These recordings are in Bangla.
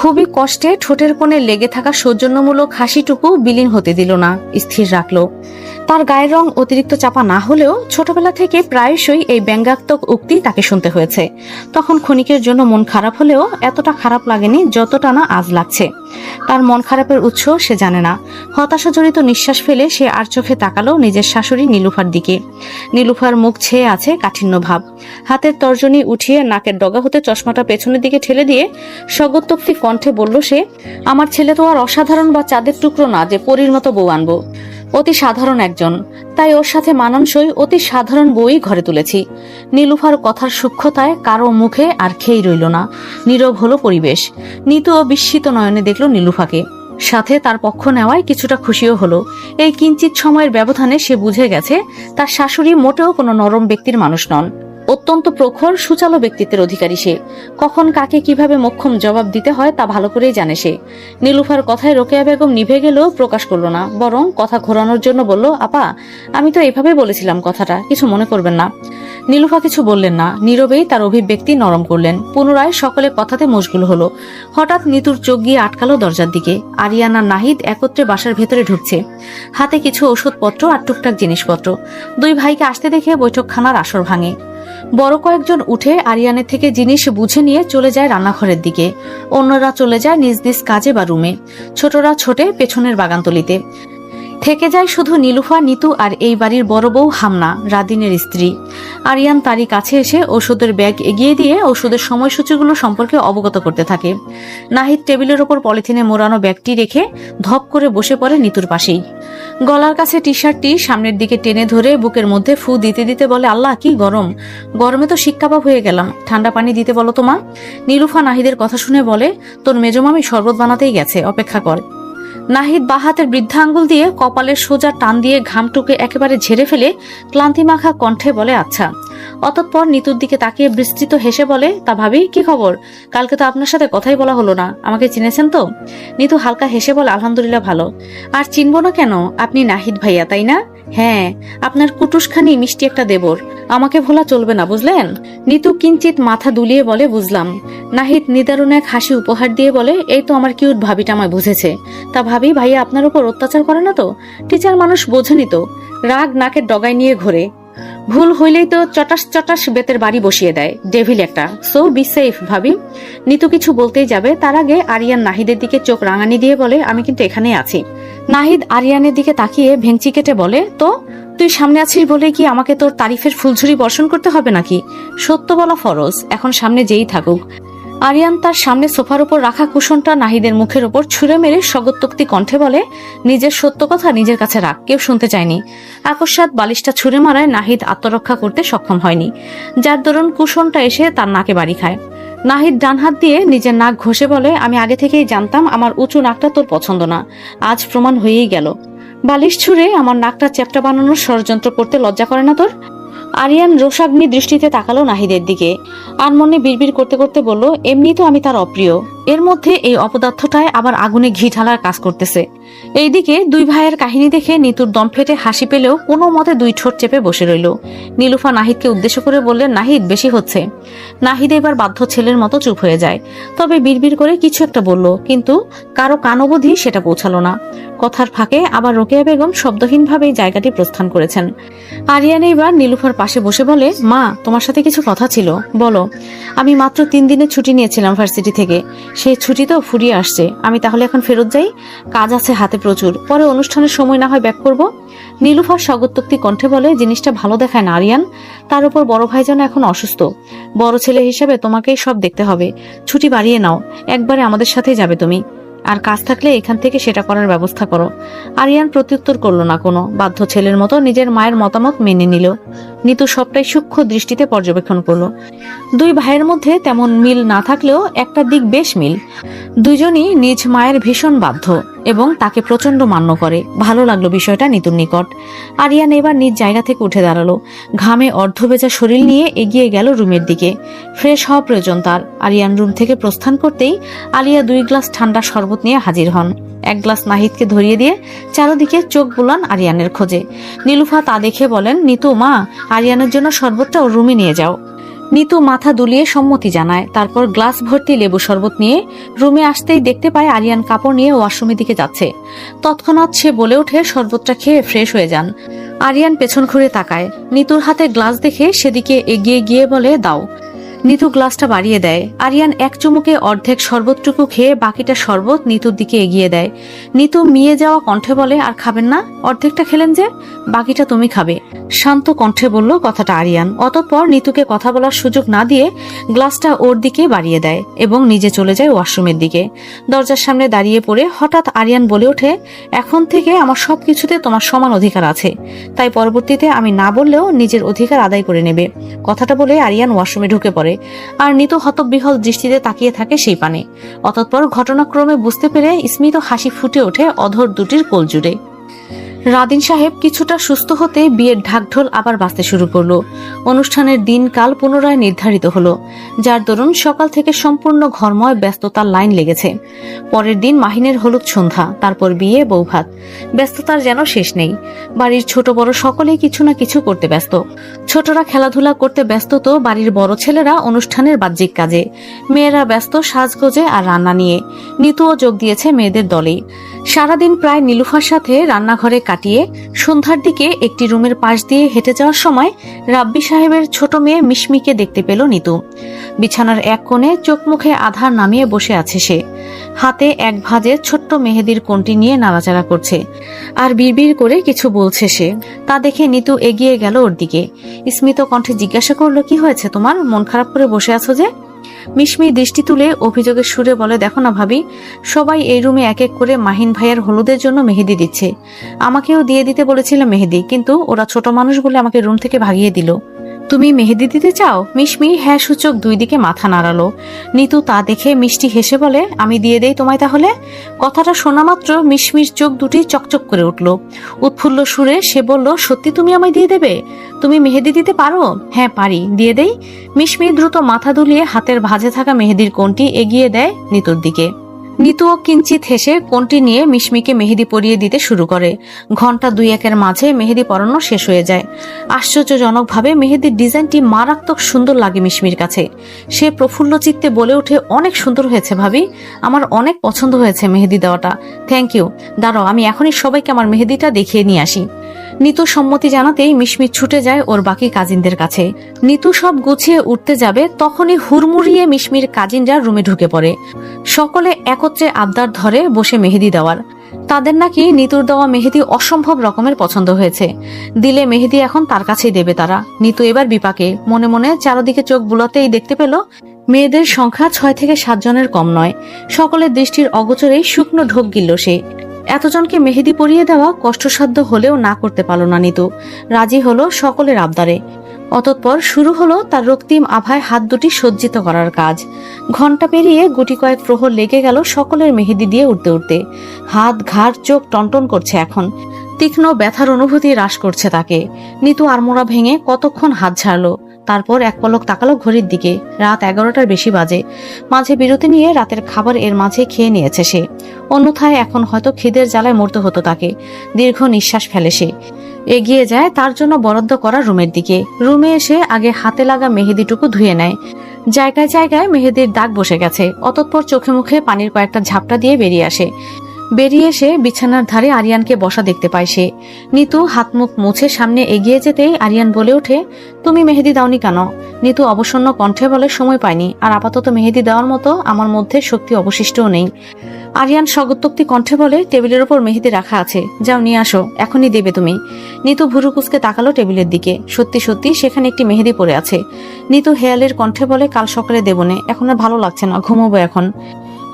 খুবই কষ্টে ঠোঁটের কোণে লেগে থাকা সৌজন্যমূলক হাসিটুকু বিলীন হতে দিল না, স্থির রাখল। তার গায়ের রং অতিরিক্ত চাপা না হলেও ছোটবেলা থেকে প্রায়শই এই ব্যঙ্গাত্মক উক্তি তাকে শুনতে হয়েছে। তখন ক্ষণিকের জন্য মন খারাপ হলেও এতটা খারাপ লাগেনি যতটা না আজ লাগছে। তার মন খারাপের উৎস সে জানে না। হতাশাজড়িত নিঃশ্বাস ফেলে সে আর চোখে তাকালো নিজের শাশুড়ি নীলুফার দিকে। নীলুফার মুখ ছেয়ে আছে কাঠিন্য ভাব। হাতের তর্জনী উঠিয়ে নাকের ডগা হতে চশমাটা পেছনের দিকে ঠেলে দিয়ে স্বগতোক্তি কণ্ঠে বলল সে, আমার ছেলে তো আর অসাধারণ বা চাঁদের টুকরো না যে পরীর মতো বউ আনবো। অতি সাধারণ একজন, তাই ওর সাথে মানানসই অতি সাধারণ বউই ঘরে তুলেছি। নীলুফার কথার সূক্ষ্মতায় কারো মুখে আর খেই রইল না। নীরব হলো পরিবেশ। নিতু ও বিস্মিত নয়নে দেখল নীলুফাকে। সাথে তার পক্ষ নেওয়ায় কিছুটা খুশিও হলো। এই কিঞ্চিত সময়ের ব্যবধানে সে বুঝে গেছে তার শাশুড়ি মোটেও কোনো নরম ব্যক্তির মানুষ নন। অত্যন্ত প্রখর সুচালো ব্যক্তিত্বের অধিকারী সে। কখন কাকে কিভাবে মোক্ষম জবাব দিতে হয় তা ভালো করেই জানে সে। নীলুফার কথায় রোকেয়া বেগম নিভে গেলেও প্রকাশ করল না, বরং কথা ঘোরানোর জন্য বলল, আপা আমি তো এভাবে বলেছিলাম কথাটা, কিছু মনে করবেন না। নীলুফা কিছু বললেন না, নীরবেই তার অভিব্যক্তি নরম করলেন। পুনরায় সকলে কথাতে মশগুল হলো। হঠাৎ নিতুর চোখ গিয়ে আটকালো দরজার দিকে। আরিয়ান আর নাহিদ একত্রে বাসার ভেতরে ঢুকছে, হাতে কিছু ওষুধপত্র আর টুকটাক জিনিসপত্র। দুই ভাইকে আসতে দেখে বৈঠকখানার আসর ভাঙে। বড় কয়েকজন উঠে আরিয়ানের থেকে জিনিস বুঝে নিয়ে চলে যায় রান্নাঘরের দিকে। অন্যরা চলে যায় নিজ নিজ কাজে বা রুমে। ছোটরা ছোটে পেছনের বাগানতলিতে। থেকে যায় শুধু নীলুফা, নিতু আর এই বাড়ির বড় বউ হামনা, রাদিনের স্ত্রী। আরিয়ান তারই কাছে এসে ওষুধের ব্যাগ এগিয়ে দিয়ে ওষুধের সময়সূচিগুলো সম্পর্কে অবগত করতে থাকে। নাহিদ টেবিলের ওপর পলিথিনে মোড়ানো ব্যাগটি রেখে ধপ করে বসে পড়ে নিতুর পাশেই। গলার কাছে টি শার্টটি সামনের দিকে টেনে ধরে বুকের মধ্যে ফু দিতে দিতে বলে, আল্লাহ কি গরম, গরমে তো শিককাবাব হয়ে গেলাম, ঠান্ডা পানি দিতে বলো তো মা। নীলুফা নাহিদের কথা শুনে বলে, তোর মেজমামি শরবত বানাতেই গেছে, অপেক্ষা কর। নাহিদ বা হাতের বৃদ্ধা আঙ্গুল দিয়ে কপালের সোজা টান দিয়ে ঘামটুকে একেবারে ঝেড়ে ফেলে ক্লান্তি মাখা কণ্ঠে বলে, আচ্ছা। অতঃপর নিতুর দিকে তাকিয়ে বিস্তৃত হেসে বলে, তা ভাবি কি খবর, কালকে তো আপনার সাথে কথাই বলা হলো না, আমাকে চিনেছেন তো? নিতু হালকা হেসে বলে, আলহামদুলিল্লাহ ভালো। আর চিনবো না কেন, আপনি নাহিদ ভাইয়া তাই না? হ্যাঁ, আপনার কুটুসখানি মিষ্টি একটা দেবর, আমাকে ভোলা চলবে না বুঝলেন। নিতু কিঞ্চিত মাথা দুলিয়ে বলে, বুঝলাম। নাহিদ নিদারুণ এক হাসি উপহার দিয়ে বলে, এই তো আমার কিউট ভাবিটা আমায় বুঝেছে। তা ভাবি ভাইয়া আপনার উপর অত্যাচার করে না তো? টিচার মানুষ বোঝেনি তো, রাগ নাকের ডগায় নিয়ে ঘোরে, ভুল হইলেই তো চটাস চটাস বেতের বাড়ি বসিয়ে দেয়, ডেভিল একটা। সো বি সেফ ভাবি। নিতু কিছু বলতেই যাবে, তার আগে আরিয়ান নাহিদের দিকে চোখ রাঙানি দিয়ে বলে, আমি কিন্তু এখানেই আছি। নাহিদ আরিয়ানের দিকে তাকিয়ে ভেঙচি কেটে বলে, তো তুই সামনে আছিস বলে কি আমাকে তোর তারিফের ফুলঝুরি বর্ষণ করতে হবে নাকি? সত্য বলা ফরজ, এখন সামনে যেই থাকুক। আরিয়ান তার সামনে সোফার উপর রাখা কুশনটা নাহিদের মুখের উপর ছুঁড়ে মেরে স্বগতোক্তি কণ্ঠে বলে, নিজের সত্য কথা নিজের কাছে রাখ, কেউ শুনতে চায়নি। আকস্মাৎ বালিশটা ছুঁড়ে মারায় নাহিদ আত্মরক্ষা করতে সক্ষম হয়নি, যার দরুন কুশনটা এসে তার নাকে বাড়ি খায়। নাহিদ ডান হাত দিয়ে নিজের নাক ঘষে বলে, আমি আগে থেকেই জানতাম আমার উঁচু নাকটা তোর পছন্দ না, আজ প্রমাণ হয়েই গেল। বালিশ ছুঁড়ে আমার নাকটা চ্যাপ্টা বানানোর ষড়যন্ত্র করতে লজ্জা করে না তোর? আরিয়ান রোষাগ্নি দৃষ্টিতে তাকালো নাহিদের দিকে। আনমনে বিড়বিড় করতে করতে বলল, এমনি তো আমি তার অপ্রিয়, এর মধ্যে এই অপদার্থটায় আবার আগুনে ঘি ঢালার কাজ করতেছে। এইদিকে দুই ভাইয়ের কাহিনী দেখে নিতুর দম ফেটে হাসি পেলেও কোনো মতে দুই ঠোঁট চেপে বসে রইল। নীলুফা নাহিদকে উদ্দেশ্য করে বললেন, নাহিদ বেশি হচ্ছে। নাহিদ এবার বাধ্য ছেলের মতো চুপ হয়ে যায়, তবে বিড়বিড় করে কিছু একটা বলল, কিন্তু কারো কান অবধি সেটা পৌঁছালো না। কথার ফাঁকে আবার রোকেয়া বেগম শব্দহীনভাবেই জায়গাটি প্রস্থান করেছেন। আরিয়ান এবার নীলুফার পাশে বসে বলে, মা তোমার সাথে কিছু কথা ছিল, বলো। আমি মাত্র 3 দিনের ছুটি নিয়েছিলাম ভার্সিটি থেকে, সেই ছুটি তো ফুরিয়ে আসছে, আমি তাহলে এখন ফেরত যাই? কাজ আছে হাতে প্রচুর, পরে অনুষ্ঠানের সময় না হয় ব্যাক করব। নীলুফার স্বগতোক্তি কণ্ঠে বলে, জিনিসটা ভালো দেখায় না আরিয়ান, তার উপর বড় ভাই যেন এখন অসুস্থ, বড় ছেলে হিসেবে তোমাকেই সব দেখতে হবে। ছুটি বাড়িয়ে নাও, একবারে আমাদের সাথেই যাবে তুমি, আর কাজ থাকলে এখান থেকে সেটা করার ব্যবস্থা করো। আরিয়ান প্রত্যুত্তর করলো না কোনো, বাধ্য ছেলের মতো নিজের মায়ের মতামত মেনে নিল। নিতু সবটাই সূক্ষ্ম দৃষ্টিতে পর্যবেক্ষণ করলো। দুই ভাইয়ের মধ্যে তেমন মিল না থাকলেও একটা দিক বেশ মিল, দুজনই নিজ মায়ের ভীষণ বাধ্য এবং তাকে প্রচন্ড মান্য করে। ভালো লাগলো বিষয়টা নিতুর নিকট। আরিয়ান এবার নিজ জায়গা থেকে উঠে দাঁড়ালো, ঘামে অর্ধভেজা শরীর নিয়ে এগিয়ে গেল রুমের দিকে। ফ্রেশ হওয়া প্রয়োজন তার। আরিয়ান রুম থেকে প্রস্থান করতেই আলিয়া 2 গ্লাস ঠান্ডা শরবত নিয়ে হাজির হন। 1 গ্লাস নাহিদকে ধরিয়ে দিয়ে চারদিকে চোখ বুলান আরিয়ানের খোঁজে। নীলুফা তা দেখে বলেন, নিতু মা, আরিয়ানের জন্য শরবতটা ওর রুমে নিয়ে যাও। নিতু মাথা দুলিয়ে সম্মতি জানায়, তারপর গ্লাস ভর্তি লেবু শরবত নিয়ে রুমে আসতেই দেখতে পায় আরিয়ান কাপড় নিয়ে ওয়াশরুমের দিকে যাচ্ছে। তৎক্ষণাৎ সে বলে ওঠে শরবতটা খেয়ে ফ্রেশ হয়ে যান। আরিয়ান পেছন ঘুরে তাকায়, নিতুর হাতে গ্লাস দেখে সেদিকে এগিয়ে গিয়ে বলে, দাও। নিতু গ্লাসটা বাড়িয়ে দেয়। আরিয়ান এক চুমুকে অর্ধেক শরবতটুকু খেয়ে বাকিটা শরবত নিতুর দিকে এগিয়ে দেয়। নিতু মিয়ে যাওয়া কণ্ঠে বলে, আর খাবেন না? অর্ধেকটা খেলেন যে, বাকিটা তুমি খাবে। শান্ত কণ্ঠে বলল কথাটা আরিয়ান। অতঃপর নিতুকে কথা বলার সুযোগ না দিয়ে গ্লাসটা ওর দিকে বাড়িয়ে দেয় এবং নিজে চলে যায় ওয়াশরুমের দিকে। দরজার সামনে দাঁড়িয়ে পড়ে হঠাৎ আরিয়ান বলে ওঠে, এখন থেকে আমার সবকিছুতে তোমার সমান অধিকার আছে, তাই পরবর্তীতে আমি না বললেও নিজের অধিকার আদায় করে নেবে। কথাটা বলে আরিয়ান ওয়াশরুমে ঢুকে পড়ে আর নিতু হতবিহ্বল দৃষ্টিতে তাকিয়ে থাকে সেই পানে। অতঃপর ঘটনাক্রমে বুঝতে পেরে স্মিত হাসি ফুটে ওঠে অধর দুটির কোল জুড়ে। রাদিন সাহেব কিছুটা সুস্থ হতে বিয়ের ঢাকঢোল আবার বাজতে শুরু করলো। অনুষ্ঠানের দিন কাল পুনরায় নির্ধারিত হলো, যার দরুন সকাল থেকে সম্পূর্ণ ঘরময় ব্যস্ততার লাইন লেগেছে। পরের দিন মাহিনের হলুদ সন্ধ্যা, তারপর বিয়ে, বৌভাত। ব্যস্ততার যেন শেষ নেই। বাড়ির ছোট বড় সকলেই কিছু না কিছু করতে ব্যস্ত। ছোটরা খেলাধুলা করতে ব্যস্ত, তো বাড়ির বড় ছেলেরা অনুষ্ঠানের বাহ্যিক কাজে, মেয়েরা ব্যস্ত সাজগোজে আর রান্না নিয়ে। নিতুও যোগ দিয়েছে মেয়েদের দলেই। সারাদিন প্রায় নীলুফার সাথে রান্নাঘরে কাটিয়ে সন্ধ্যার দিকে একটি রুমের পাশ দিয়ে হেঁটে যাওয়ার সময় রাব্বি সাহেবের ছোট মেয়ে মিশমিকে দেখতে পেল নিতু। বিছানার এক কোণে চোখ মুখে আধার নামিয়ে বসে আছে সে। হাতে এক ভাঁজে ছোট্ট মেহেদির কোণটি নিয়ে নাড়াচাড়া করছে আর বিড়বিড় করে কিছু বলছে সে। তা দেখে নিতু এগিয়ে গেল ওর দিকে। স্মিত কণ্ঠে জিজ্ঞাসা করলো, কি হয়েছে তোমার? মন খারাপ করে বসে আছো যে? মিশমি দৃষ্টি তুলে অভিযোগের সুরে বলে, দেখো না ভাবি, সবাই এই রুমে এক এক করে মাহিন ভাইয়ের হলুদের জন্য মেহেদি দিচ্ছে। আমাকেও দিয়ে দিতে বলেছিল মেহেদি, কিন্তু ওরা ছোট মানুষ বলে আমাকে রুম থেকে ভাগিয়ে দিল। তুমি মেহেদি দিতে চাও? মিশমি হ্যাঁ সূচক দুই দিকে মাথা নাড়ালো। নিতু তা দেখে মিষ্টি হেসে বলে, আমি দিয়ে দেই তোমায় তাহলে। কথাটা শোনা মাত্র মিশমির চোখ দুটি চকচক করে উঠল। উৎফুল্ল সুরে সে বলল, সত্যি তুমি আমায় দিয়ে দেবে? তুমি মেহেদি দিতে পারো? হ্যাঁ পারি, দিয়ে দেই। মিশমি দ্রুত মাথা দুলিয়ে হাতের ভাঁজে থাকা মেহেদির কোণটি এগিয়ে দেয় নিতুর দিকে। নিতুও কিঞ্চিত হেসে কোণটি নিয়ে মিশমিকে মেহেদি পরিয়ে দিতে শুরু করে। ঘন্টা দুই একের মাঝে মেহেদি পরানো শেষ হয়ে যায়। আশ্চর্যজনকভাবে মেহেদির ডিজাইনটি মারাত্মক সুন্দর লাগে মিশমির কাছে। সে প্রফুল্ল চিত্তে বলে ওঠে, অনেক সুন্দর হয়েছে ভাবি, আমার অনেক পছন্দ হয়েছে মেহেদি দেওয়াটা। Thank you. দাঁড়াও, আমি এখনই সবাইকে আমার মেহেদিটা দেখিয়ে নিয়ে আসি। নিতু সম্মতি জানাতেই মিশমি ছুটে যায় ওর বাকি কাজিনদের কাছে। নিতু সব গুছিয়ে উঠতে যাবে, তখনই হুড়মুড়িয়ে মিশমির কাজিনরা রুমে ঢুকে পড়ে। সকলে একত্রে আবদার ধরে বসে মেহেদি দেওয়ার। তাদের নাকি নিতুর দেওয়া মেহেদি অসম্ভব রকমের পছন্দ হয়েছে। দিলে মেহেদি এখন তার কাছেই দেবে তারা। নিতু এবার বিপাকে। মনে মনে চারদিকে চোখ বুলাতেই দেখতে পেল মেয়েদের সংখ্যা 6 থেকে 7 জনের কম নয়। সকলের দৃষ্টির অগোচরেই শুকনো ঢোক গিলল সে। এতজনকে মেহেদি পরিয়ে দেওয়া কষ্টসাধ্য হলেও না করতে পারল না নিতু। রাজি হলো সকলের আবদারে। অতঃপর শুরু হলো তার রক্তিম আভায় হাত দুটি সজ্জিত করার কাজ। ঘন্টা পেরিয়ে গুটি কয়েক প্রহর লেগে গেল সকলের মেহেদি দিয়ে উঠতে উঠতে। হাত, ঘাড়, চোখ টনটন করছে এখন। তীক্ষ্ণ ব্যথার অনুভূতি হ্রাস করছে তাকে। নিতু আড়মোড়া ভেঙে কতক্ষণ হাত ঝাড়লো। তারপর এক পলক তাকালো ঘড়ির দিকে। রাত 11টার বেশি বাজে। মাঝে বিরতি নিয়ে রাতের খাবার এর মাঝে খেয়ে নিয়েছে সে। অন্যথায় এখন হয়তো খিদের জ্বালায় মরতে হতো তাকে। দীর্ঘ নিঃশ্বাস ফেলে সে এগিয়ে যায় তার জন্য বরাদ্দ করা রুমের দিকে। রুমে এসে আগে হাতে লাগা মেহেদিটুকু ধুয়ে নেয়। জায়গায় জায়গায় মেহেদির দাগ বসে গেছে। অতঃপর চোখে মুখে পানির কয়েকটা ঝাপটা দিয়ে বেরিয়ে আসে। বেরিয়ে এসে বিছানার ধারে আরিয়ানকে বসা দেখতে পায় সে। নিতু হাত মুখ মুছে সামনে এগিয়ে যেতেই আরিয়ান বলে ওঠে, তুমি মেহেদি দাওনি কেন? নিতু অবসন্ন কণ্ঠে বলে, সময় পাইনি, আর আপাতত মেহেদি দেওয়ার মতো আমার মধ্যে শক্তি অবশিষ্টও নেই। আরিয়ান স্বগতোক্তি কণ্ঠে বলে, টেবিলের ওপর মেহেদি রাখা আছে, যাও নিয়ে আসো, এখনই দেবে তুমি। নিতু ভুরু কুচকে তাকালো টেবিলের দিকে। সত্যি সত্যি সেখানে একটি মেহেদি পড়ে আছে। নিতু হেয়ালের কণ্ঠে বলে, কাল সকালে দেবনে, এখন আর ভালো লাগছে না, ঘুমোবো এখন।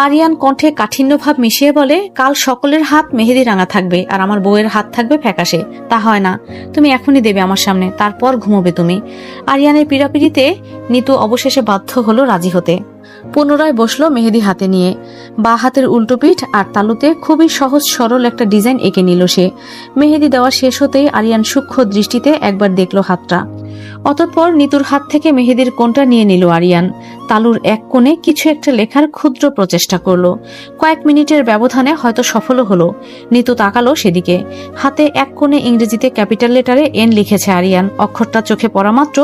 আরিয়ান কণ্ঠে কাঠিন্য ভাব মিশিয়ে বলে, কাল সকলের হাত মেহেদি রাঙা থাকবে আর আমার বউয়ের হাত থাকবে ফ্যাকাশে। তা হয় না, তুমি এখনই দেবে আমার সামনে, তারপর ঘুমোবে তুমি। আরিয়ানের পীড়াপিড়িতে নিতু অবশেষে বাধ্য হলো রাজি হতে। পুনরায় বসলো মেহেদি হাতে নিয়ে। বা হাতের উল্টো পিঠ আর তালুতে খুবই সহজ সরল একটা ডিজাইন এঁকে নিল সে। মেহেদি দেওয়া শেষ হতেই আরিয়ান সূক্ষ্ম দৃষ্টিতে একবার দেখলো হাতটা। অতঃপর নিতুর হাত থেকে মেহেদির কোণটা নিয়ে নিল আরিয়ান। তালুর এক কোণে কিছু একটা লেখার ক্ষুদ্র প্রচেষ্টা করলো। কয়েক মিনিটের ব্যবধানে হয়তো সফলও হলো। নিতু তাকালো সেদিকে। হাতে এক কোণে ইংরেজিতে ক্যাপিটাল লেটারে এন লিখেছে আরিয়ান। অক্ষরটা চোখে পড়া মাত্র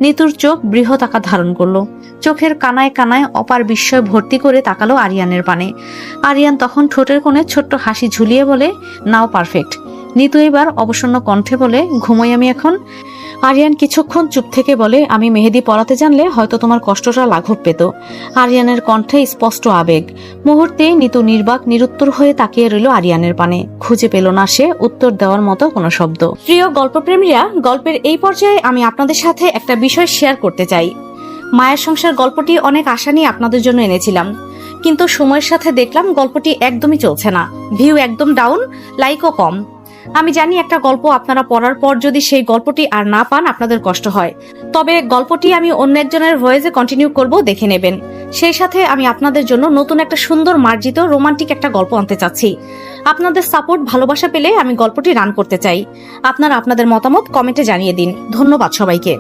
নিতুর চোখ বৃহৎ আকার ধারণ করলো। চোখের কানায় কানায় অপার বিস্ময় ভর্তি করে তাকালো আরিয়ানের পানে। আরিয়ান তখন ঠোঁটের কোণে ছোট্ট হাসি ঝুলিয়ে বলে, নাও পারফেক্ট। নিতু এবার অবসন্ন কণ্ঠে বলে, ঘুমোই আমি এখন। আরিয়ান কিছুক্ষণ চুপ থেকে বলে, আমি মেহেদি পরাতে জানলে হয়তো তোমার কষ্টটা লাঘব পেত। আরিয়ানের কণ্ঠে স্পষ্ট আবেগ। মুহূর্তে নিতু নির্বাক নিরুত্তর হয়ে তাকিয়ে রইল আরিয়ানের পানে। খুঁজে পেল না সে উত্তর দেওয়ার মতো কোনো শব্দ। প্রিয় গল্পপ্রেমীরা, গল্পের এই পর্যায়ে আমি আপনাদের সাথে একটা বিষয় শেয়ার করতে চাই। মায়ের সংসার গল্পটি অনেক আশা নিয়ে আপনাদের জন্য এনেছিলাম, কিন্তু সময়ের সাথে দেখলাম গল্পটি একদমই চলছে না। ভিউ একদম ডাউন, লাইকও কম। আমি জানি একটা গল্প আপনারা পড়ার পর যদি সেই গল্পটি আর না পান আপনাদের কষ্ট হয়, তবে গল্পটি আমি অন্য একজনের ভয়েসে কন্টিনিউ করব, দেখে নেবেন। সেই সাথে আমি আপনাদের জন্য নতুন একটা সুন্দর মার্জিত রোমান্টিক একটা গল্প আনতে চাচ্ছি। আপনাদের সাপোর্ট ভালোবাসা পেলে আমি গল্পটি রান করতে চাই। আপনারা আপনাদের মতামত কমেন্টে জানিয়ে দিন। ধন্যবাদ সবাইকে।